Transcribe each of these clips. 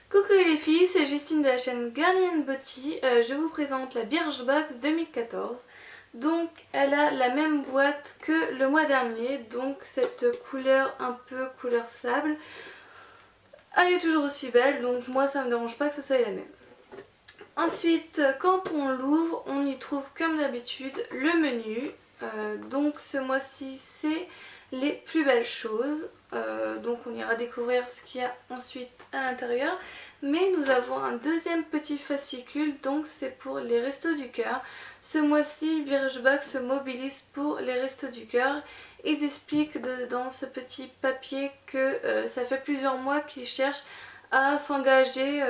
Coucou les filles, c'est Justine de la chaîne Girly & Beauty. Je vous présente la Birchbox 2014. Donc elle a la même boîte que le mois dernier, donc cette couleur un peu couleur sable. Elle est toujours aussi belle, donc moi ça me dérange pas que ce soit la même. Ensuite, quand on l'ouvre, on y trouve comme d'habitude le menu. Donc ce mois-ci c'est les plus belles choses. Donc on ira découvrir ce qu'il y a ensuite à l'intérieur. Mais nous avons un deuxième petit fascicule, donc c'est pour les Restos du Cœur. Ce mois-ci, Birchbox se mobilise pour les Restos du Cœur. Ils expliquent dans ce petit papier que ça fait plusieurs mois qu'ils cherchent à s'engager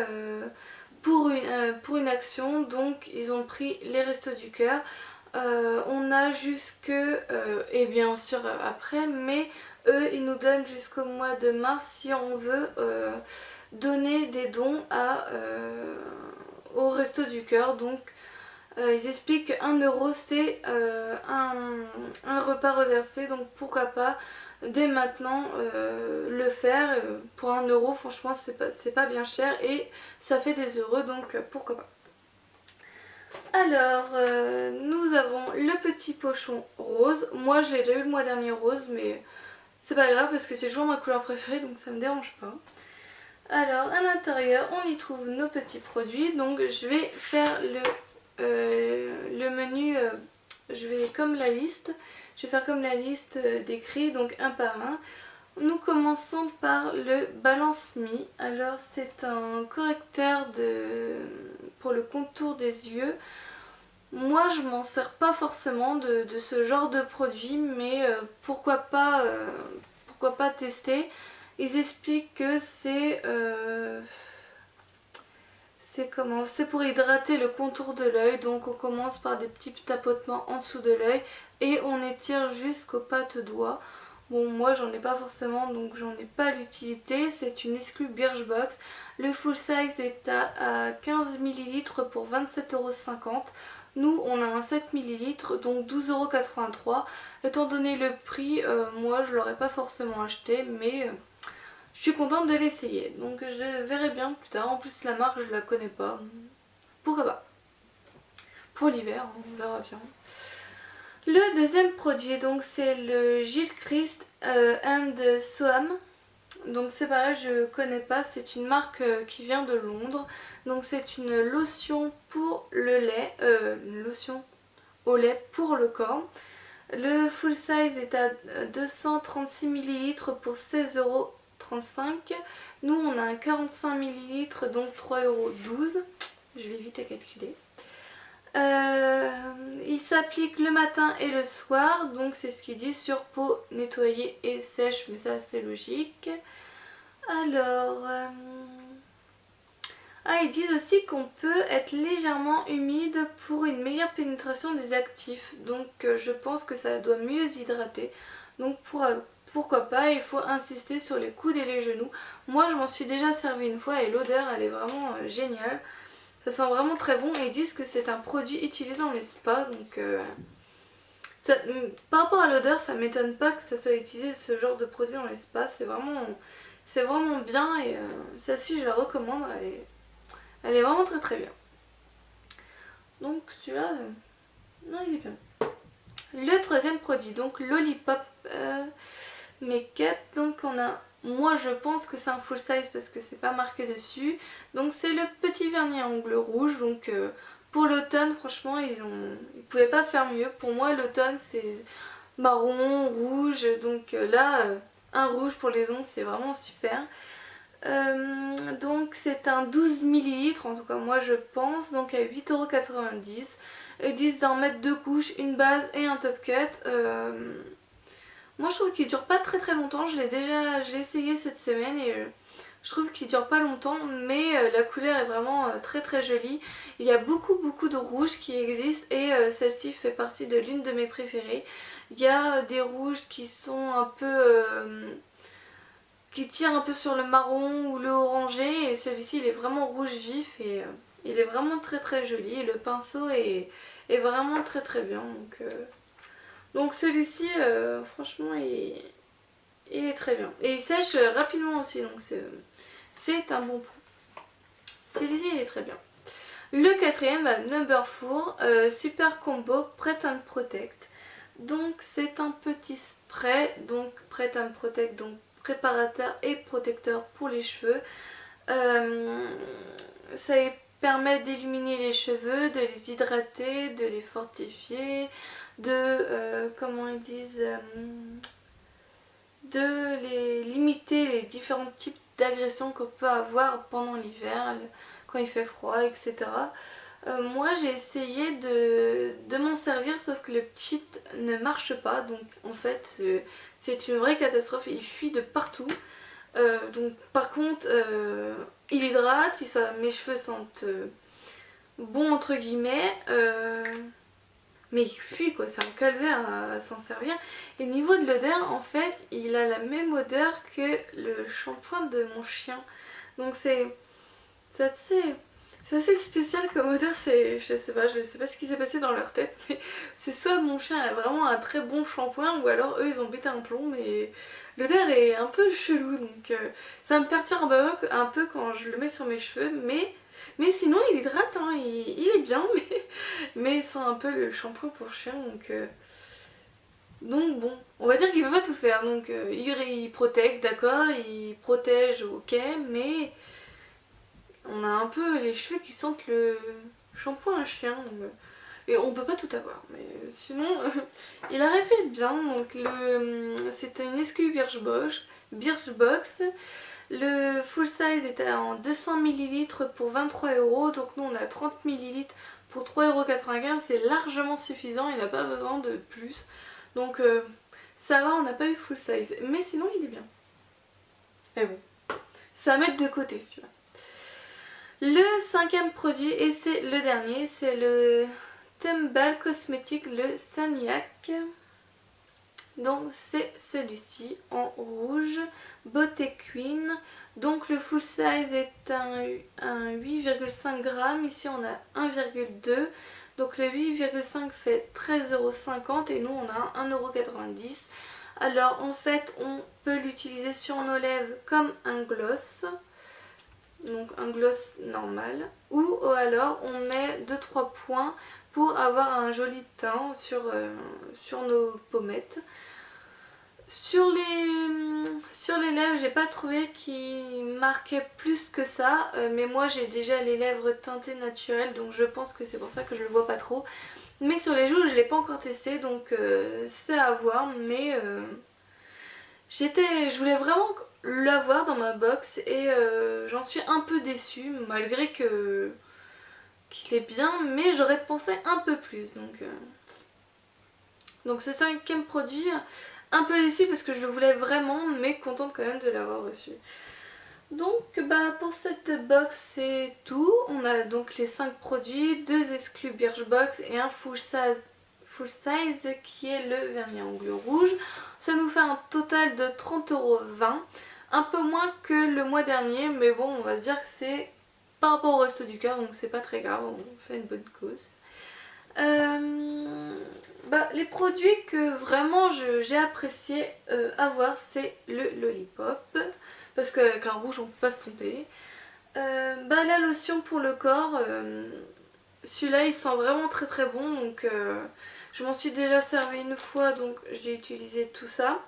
pour une action, donc ils ont pris les Restos du Cœur. On a jusque, et bien sûr après, mais eux ils nous donnent jusqu'au mois de mars si on veut donner des dons au Resto du Cœur. Donc ils expliquent que 1 euro c'est un repas reversé, donc pourquoi pas dès maintenant le faire. Pour 1 euro franchement c'est pas bien cher et ça fait des heureux, donc pourquoi pas. Alors nous avons le petit pochon rose. Moi je l'ai déjà eu le mois dernier rose, mais c'est pas grave parce que c'est toujours ma couleur préférée, donc ça me dérange pas. Alors à l'intérieur on y trouve nos petits produits, donc je vais faire le menu, je vais comme la liste, je vais faire comme la liste décrit, donc un par un. Nous commençons par le Balance Me. Alors c'est un correcteur pour le contour des yeux. Moi je m'en sers pas forcément de ce genre de produit, mais pourquoi pas tester. Ils expliquent que c'est pour hydrater le contour de l'œil, donc on commence par des petits tapotements en dessous de l'œil et on étire jusqu'aux pattes doigts. Bon, moi j'en ai pas forcément, donc j'en ai pas l'utilité. C'est une exclue Birchbox. Le full size est à 15 ml pour 27,50 €. Nous on a un 7 ml, donc 12,83 €. Étant donné le prix, moi je l'aurais pas forcément acheté, mais je suis contente de l'essayer, donc je verrai bien plus tard. En plus la marque je la connais pas, pourquoi pas. Pour l'hiver, on verra bien. Le deuxième produit, donc c'est le Gilles Christ and Soham. Donc c'est pareil, je connais pas, c'est une marque qui vient de Londres. Donc c'est une lotion pour le lait, une lotion au lait pour le corps. Le full size est à 236 ml pour 16,35 €. Nous on a un 45 ml, donc 3,12 €. Je vais vite à calculer. Il s'applique le matin et le soir, donc c'est ce qu'ils disent sur peau nettoyée et sèche, mais ça c'est logique. Alors, ils disent aussi qu'on peut être légèrement humide pour une meilleure pénétration des actifs, donc je pense que ça doit mieux hydrater. Donc pourquoi pas, il faut insister sur les coudes et les genoux. Moi je m'en suis déjà servi une fois et l'odeur elle est vraiment géniale. Ça sent vraiment très bon et ils disent que c'est un produit utilisé dans les spas, donc par rapport à l'odeur ça m'étonne pas que ça soit utilisé ce genre de produit dans les spas. C'est vraiment bien et celle-ci je la recommande, elle est vraiment très très bien. Donc celui-là, non il est bien. Le troisième produit, donc Lollipop Make-up, donc on a, moi je pense que c'est un full size parce que c'est pas marqué dessus. Donc c'est le petit vernis à ongles rouge, donc pour l'automne franchement ils pouvaient pas faire mieux. Pour moi l'automne c'est marron, rouge, donc là un rouge pour les ongles c'est vraiment super. Donc c'est un 12 ml, en tout cas moi je pense, donc à 8,90 €. Ils disent d'en mettre 2 couches, une base et un top cut. Moi je trouve qu'il dure pas très longtemps, je l'ai essayé cette semaine et je trouve qu'il dure pas longtemps, mais la couleur est vraiment très jolie. Il y a beaucoup de rouges qui existent et celle-ci fait partie de l'une de mes préférées. Il y a des rouges qui sont un peu qui tire un peu sur le marron ou le orangé, et celui-ci il est vraiment rouge vif et il est vraiment très joli et le pinceau est vraiment très bien, donc celui-ci franchement il est très bien et il sèche rapidement aussi, donc c'est un bon point. Celui-ci il est très bien. Le quatrième, Number 4, Super Combo Prêt and Protect. Donc c'est un petit spray, donc Prêt and Protect, donc préparateur et protecteur pour les cheveux. Ça permet d'illuminer les cheveux, de les hydrater, de les fortifier, de, comment ils disent, de les limiter les différents types d'agressions qu'on peut avoir pendant l'hiver, quand il fait froid, etc. Moi j'ai essayé de m'en servir, sauf que le cheat ne marche pas, donc en fait c'est une vraie catastrophe, il fuit de partout. Donc par contre il hydrate, mes cheveux sentent bons entre guillemets, mais il fuit quoi, c'est un calvaire à s'en servir. Et niveau de l'odeur, en fait il a la même odeur que le shampoing de mon chien, donc c'est assez spécial comme odeur. Je sais pas ce qui s'est passé dans leur tête, mais c'est soit mon chien a vraiment un très bon shampoing, ou alors eux ils ont pété un plomb, mais l'odeur est un peu chelou, donc ça me perturbe un peu quand je le mets sur mes cheveux, mais sinon il hydrate, hein, il est bien, mais c'est un peu le shampoing pour chien, donc bon, on va dire qu'il peut pas tout faire, donc il protège, d'accord, il protège, ok, mais on a un peu les cheveux qui sentent le shampoing à chien, donc, et on peut pas tout avoir, mais sinon il aurait pu être bien. Donc c'était une SQ Birchbox. Le full size était en 200 ml pour 23 €, donc nous on a 30 ml pour 3,95 €, c'est largement suffisant, il n'a pas besoin de plus, donc ça va, on n'a pas eu full size, mais sinon il est bien. Mais bon, ça à mettre de côté celui-là. Le cinquième produit, et c'est le dernier, c'est le Tembal Cosmétique, le Saniac. Donc c'est celui-ci en rouge, Beauté Queen. Donc le full size est un 8,5 grammes, ici on a 1,2. Donc le 8,5 fait 13,50 € et nous on a 1,90 €. Alors en fait on peut l'utiliser sur nos lèvres comme un gloss. Donc un gloss normal, ou alors on met 2-3 points pour avoir un joli teint sur nos pommettes. Sur les lèvres, j'ai pas trouvé qu'il marquait plus que ça, mais moi j'ai déjà les lèvres teintées naturelles, donc je pense que c'est pour ça que je le vois pas trop. Mais sur les joues je l'ai pas encore testé, donc c'est à voir, mais je voulais vraiment l'avoir dans ma box et j'en suis un peu déçue, malgré qu'il est bien, mais j'aurais pensé un peu plus, donc ce cinquième produit, un peu déçue parce que je le voulais vraiment, mais contente quand même de l'avoir reçu. Donc bah pour cette box c'est tout. On a donc les 5 produits, 2 exclus Birchbox et un full size qui est le vernis à ongles rouge. Ça nous fait un total de 30,20 €, un peu moins que le mois dernier, mais bon on va se dire que c'est par rapport au resto du cœur, donc c'est pas très grave, on fait une bonne cause. Les produits que vraiment j'ai apprécié avoir, c'est le Lollipop, parce qu'avec un rouge on peut pas se tromper. La lotion pour le corps, celui-là il sent vraiment très très bon, donc je m'en suis déjà servi une fois, donc j'ai utilisé tout ça.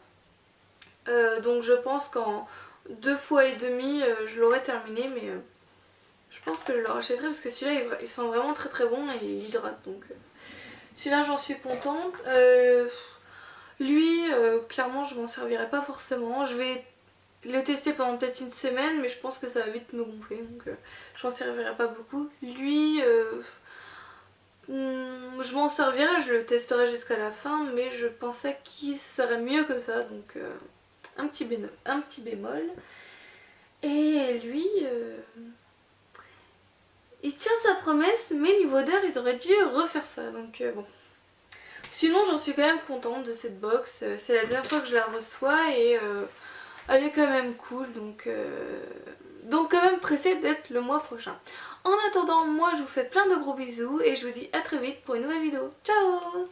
Donc je pense qu'en 2 fois et demi je l'aurais terminé, mais je pense que je le rachèterai parce que celui-là il sent vraiment très très bon et il hydrate, donc celui-là j'en suis contente. Lui clairement je m'en servirai pas forcément, je vais le tester pendant peut-être une semaine, mais je pense que ça va vite me gonfler, donc je m'en servirai pas beaucoup. Lui je m'en servirai, je le testerai jusqu'à la fin, mais je pensais qu'il serait mieux que ça, donc un petit bémol. Et lui il tient sa promesse, mais niveau odeur ils auraient dû refaire ça, donc bon. Sinon j'en suis quand même contente de cette box, c'est la dernière fois que je la reçois et elle est quand même cool, donc quand même pressée d'être le mois prochain. En attendant, moi je vous fais plein de gros bisous et je vous dis à très vite pour une nouvelle vidéo. Ciao!